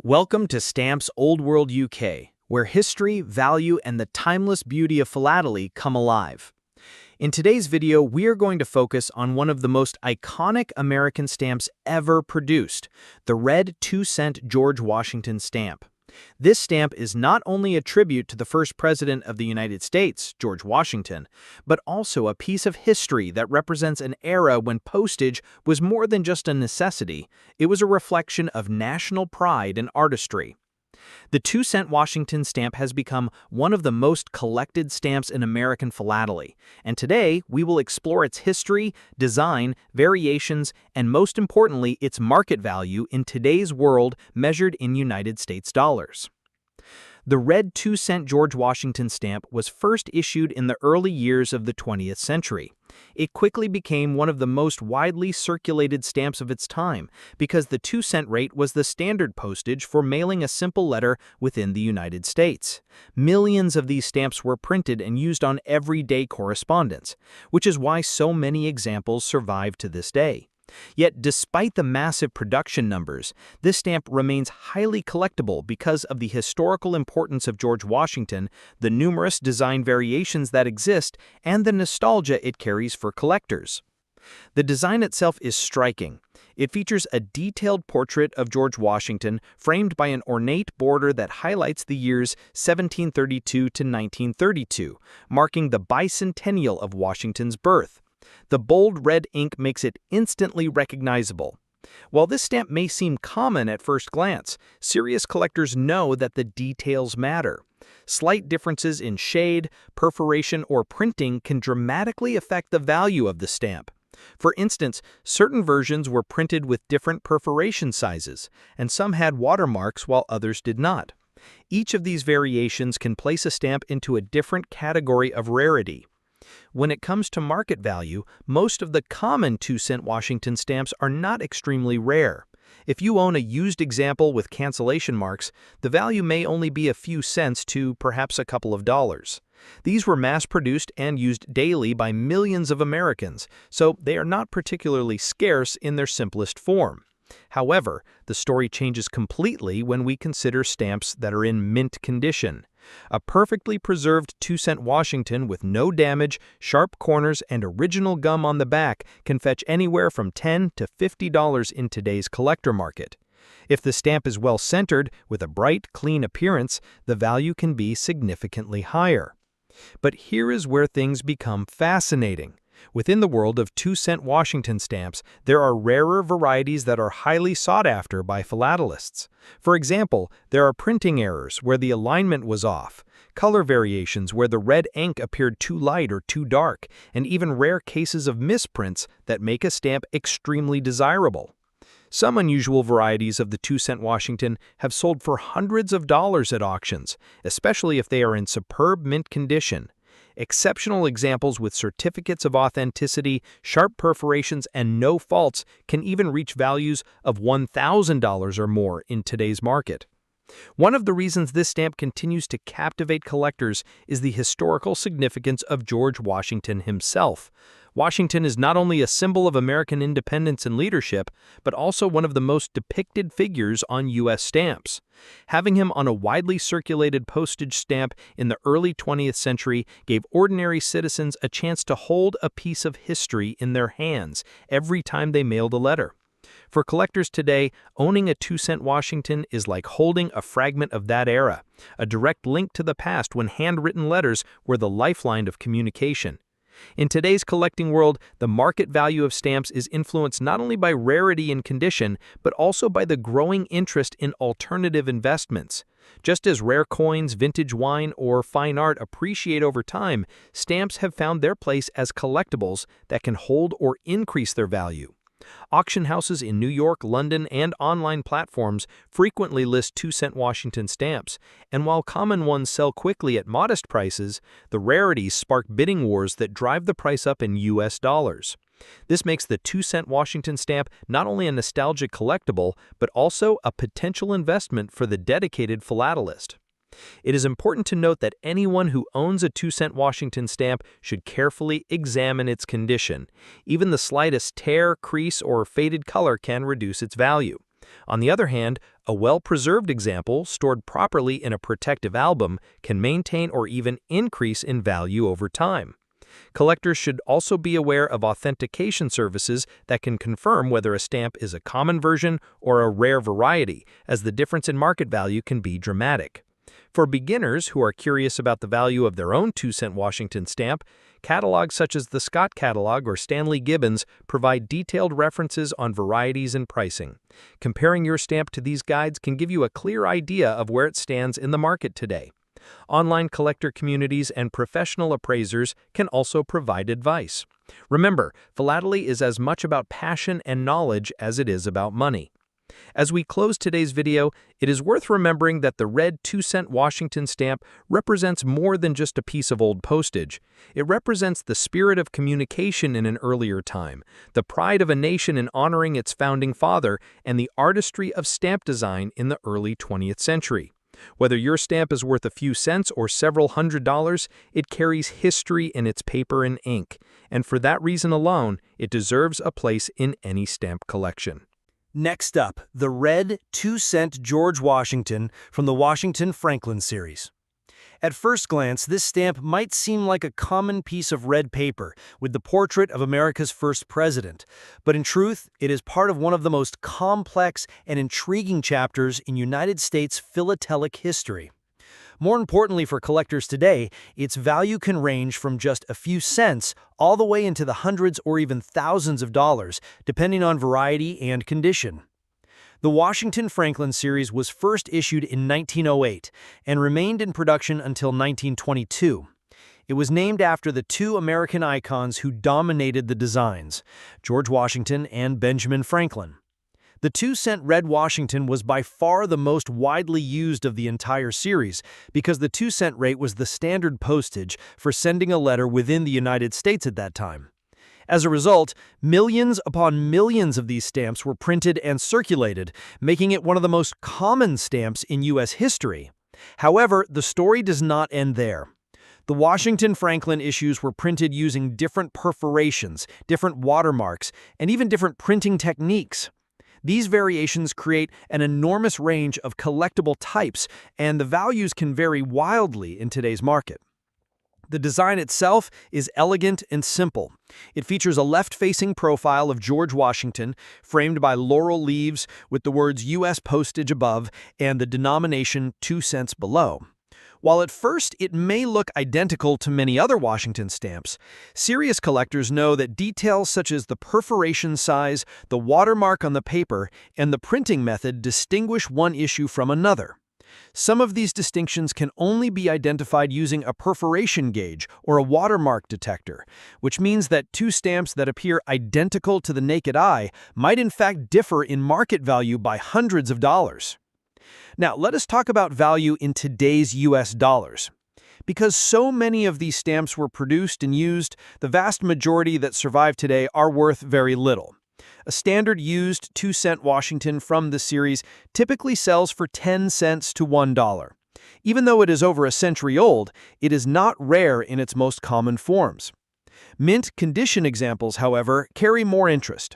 Welcome to Stamps Old World UK, where history, value, and the timeless beauty of philately come alive. In today's video, we are going to focus on one of the most iconic American stamps ever produced, the red 2-cent George Washington stamp. This stamp is not only a tribute to the first president of the United States, George Washington, but also a piece of history that represents an era when postage was more than just a necessity. It was a reflection of national pride and artistry. The 2-cent Washington stamp has become one of the most collected stamps in American philately, and today we will explore its history, design, variations, and most importantly, its market value in today's world measured in United States dollars. The red 2-cent George Washington stamp was first issued in the early years of the 20th century. It quickly became one of the most widely circulated stamps of its time because the 2-cent rate was the standard postage for mailing a simple letter within the United States. Millions of these stamps were printed and used on everyday correspondence, which is why so many examples survive to this day. Yet, despite the massive production numbers, this stamp remains highly collectible because of the historical importance of George Washington, the numerous design variations that exist, and the nostalgia it carries for collectors. The design itself is striking. It features a detailed portrait of George Washington framed by an ornate border that highlights the years 1732 to 1932, marking the bicentennial of Washington's birth. The bold red ink makes it instantly recognizable. While this stamp may seem common at first glance, serious collectors know that the details matter. Slight differences in shade, perforation, or printing can dramatically affect the value of the stamp. For instance, certain versions were printed with different perforation sizes, and some had watermarks while others did not. Each of these variations can place a stamp into a different category of rarity. When it comes to market value, most of the common 2-cent Washington stamps are not extremely rare. If you own a used example with cancellation marks, the value may only be a few cents to perhaps a couple of dollars. These were mass-produced and used daily by millions of Americans, so they are not particularly scarce in their simplest form. However, the story changes completely when we consider stamps that are in mint condition. A perfectly preserved 2-cent Washington with no damage, sharp corners, and original gum on the back can fetch anywhere from $10 to $50 in today's collector market. If the stamp is well centered with a bright, clean appearance, the value can be significantly higher. But here is where things become fascinating. Within the world of 2-cent Washington stamps, there are rarer varieties that are highly sought after by philatelists. For example, there are printing errors where the alignment was off, color variations where the red ink appeared too light or too dark, and even rare cases of misprints that make a stamp extremely desirable. Some unusual varieties of the 2-cent Washington have sold for hundreds of dollars at auctions, especially if they are in superb mint condition. Exceptional examples with certificates of authenticity, sharp perforations, and no faults can even reach values of $1,000 or more in today's market. One of the reasons this stamp continues to captivate collectors is the historical significance of George Washington himself. Washington is not only a symbol of American independence and leadership, but also one of the most depicted figures on U.S. stamps. Having him on a widely circulated postage stamp in the early 20th century gave ordinary citizens a chance to hold a piece of history in their hands every time they mailed a letter. For collectors today, owning a 2-cent Washington is like holding a fragment of that era, a direct link to the past when handwritten letters were the lifeline of communication. In today's collecting world, the market value of stamps is influenced not only by rarity and condition, but also by the growing interest in alternative investments. Just as rare coins, vintage wine, or fine art appreciate over time, stamps have found their place as collectibles that can hold or increase their value. Auction houses in New York, London, and online platforms frequently list 2-cent Washington stamps, and while common ones sell quickly at modest prices, the rarities spark bidding wars that drive the price up in U.S. dollars. This makes the 2-cent Washington stamp not only a nostalgic collectible, but also a potential investment for the dedicated philatelist. It is important to note that anyone who owns a 2-cent Washington stamp should carefully examine its condition. Even the slightest tear, crease, or faded color can reduce its value. On the other hand, a well-preserved example, stored properly in a protective album, can maintain or even increase in value over time. Collectors should also be aware of authentication services that can confirm whether a stamp is a common version or a rare variety, as the difference in market value can be dramatic. For beginners who are curious about the value of their own 2-cent Washington stamp, catalogs such as the Scott Catalog or Stanley Gibbons provide detailed references on varieties and pricing. Comparing your stamp to these guides can give you a clear idea of where it stands in the market today. Online collector communities and professional appraisers can also provide advice. Remember, philately is as much about passion and knowledge as it is about money. As we close today's video, it is worth remembering that the red 2-cent Washington stamp represents more than just a piece of old postage. It represents the spirit of communication in an earlier time, the pride of a nation in honoring its founding father, and the artistry of stamp design in the early 20th century. Whether your stamp is worth a few cents or several $100s, it carries history in its paper and ink, and for that reason alone, it deserves a place in any stamp collection. Next up, the red 2-cent George Washington from the Washington Franklin series. At first glance, this stamp might seem like a common piece of red paper with the portrait of America's first president, but in truth, it is part of one of the most complex and intriguing chapters in United States philatelic history. More importantly for collectors today, its value can range from just a few cents all the way into the hundreds or even thousands of dollars, depending on variety and condition. The Washington Franklin series was first issued in 1908 and remained in production until 1922. It was named after the two American icons who dominated the designs, George Washington and Benjamin Franklin. The 2-cent red Washington was by far the most widely used of the entire series because the 2-cent rate was the standard postage for sending a letter within the United States at that time. As a result, millions upon millions of these stamps were printed and circulated, making it one of the most common stamps in U.S. history. However, the story does not end there. The Washington Franklin issues were printed using different perforations, different watermarks, and even different printing techniques. These variations create an enormous range of collectible types, and the values can vary wildly in today's market. The design itself is elegant and simple. It features a left-facing profile of George Washington, framed by laurel leaves with the words U.S. postage above and the denomination 2 cents below. While at first it may look identical to many other Washington stamps, serious collectors know that details such as the perforation size, the watermark on the paper, and the printing method distinguish one issue from another. Some of these distinctions can only be identified using a perforation gauge or a watermark detector, which means that two stamps that appear identical to the naked eye might in fact differ in market value by hundreds of dollars. Now, let us talk about value in today's U.S. dollars. Because so many of these stamps were produced and used, the vast majority that survive today are worth very little. A standard used 2-cent Washington from the series typically sells for 10 cents to $1. Even though it is over a century old, it is not rare in its most common forms. Mint condition examples, however, carry more interest.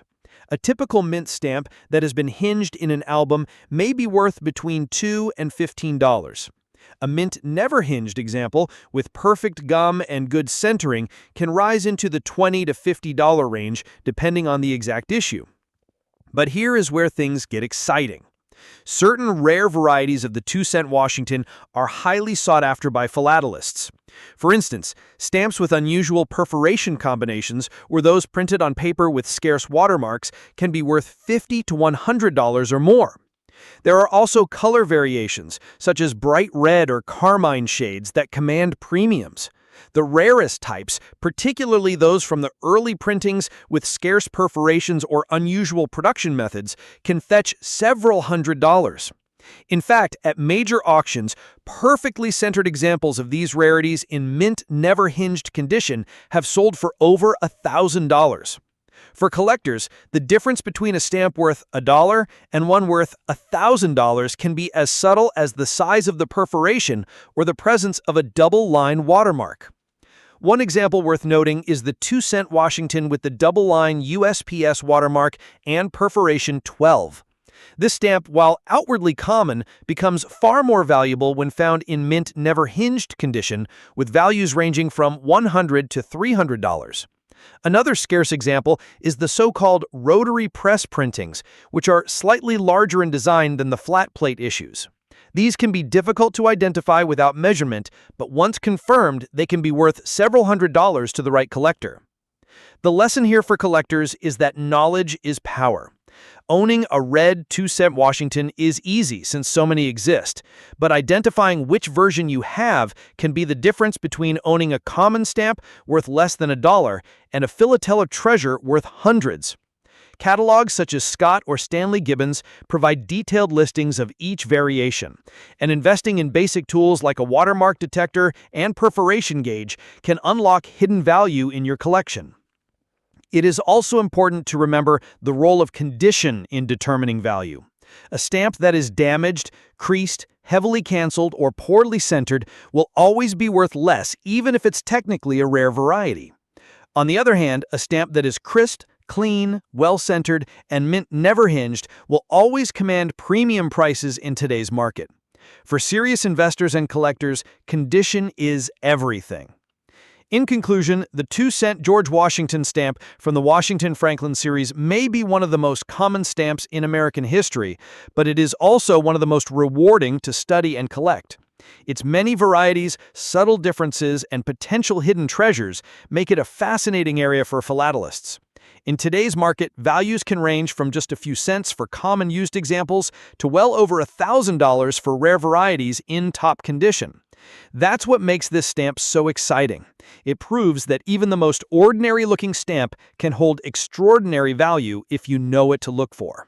A typical mint stamp that has been hinged in an album may be worth between $2 and $15. A mint never hinged example with perfect gum and good centering can rise into the $20 to $50 range depending on the exact issue. But here is where things get exciting. Certain rare varieties of the 2-cent Washington are highly sought after by philatelists. For instance, stamps with unusual perforation combinations or those printed on paper with scarce watermarks can be worth $50 to $100 or more. There are also color variations, such as bright red or carmine shades that command premiums. The rarest types, particularly those from the early printings with scarce perforations or unusual production methods, can fetch several $100s. In fact, at major auctions, perfectly centered examples of these rarities in mint never-hinged condition have sold for over $1,000. For collectors, the difference between a stamp worth $1 and one worth $1,000 can be as subtle as the size of the perforation or the presence of a double-line watermark. One example worth noting is the 2-cent Washington with the double-line USPS watermark and perforation 12. This stamp, while outwardly common, becomes far more valuable when found in mint never-hinged condition, with values ranging from $100 to $300. Another scarce example is the so-called rotary press printings, which are slightly larger in design than the flat plate issues. These can be difficult to identify without measurement, but once confirmed, they can be worth several $100s to the right collector. The lesson here for collectors is that knowledge is power. Owning a red 2-cent Washington is easy since so many exist, but identifying which version you have can be the difference between owning a common stamp worth less than $1 and a philatelic treasure worth hundreds. Catalogs such as Scott or Stanley Gibbons provide detailed listings of each variation, and investing in basic tools like a watermark detector and perforation gauge can unlock hidden value in your collection. It is also important to remember the role of condition in determining value. A stamp that is damaged, creased, heavily canceled, or poorly centered will always be worth less, even if it's technically a rare variety. On the other hand, a stamp that is crisp, clean, well-centered, and mint never hinged will always command premium prices in today's market. For serious investors and collectors, condition is everything. In conclusion, the 2-cent George Washington stamp from the Washington Franklin series may be one of the most common stamps in American history, but it is also one of the most rewarding to study and collect. Its many varieties, subtle differences, and potential hidden treasures make it a fascinating area for philatelists. In today's market, values can range from just a few cents for common used examples to well over $1,000 for rare varieties in top condition. That's what makes this stamp so exciting. It proves that even the most ordinary-looking stamp can hold extraordinary value if you know what to look for.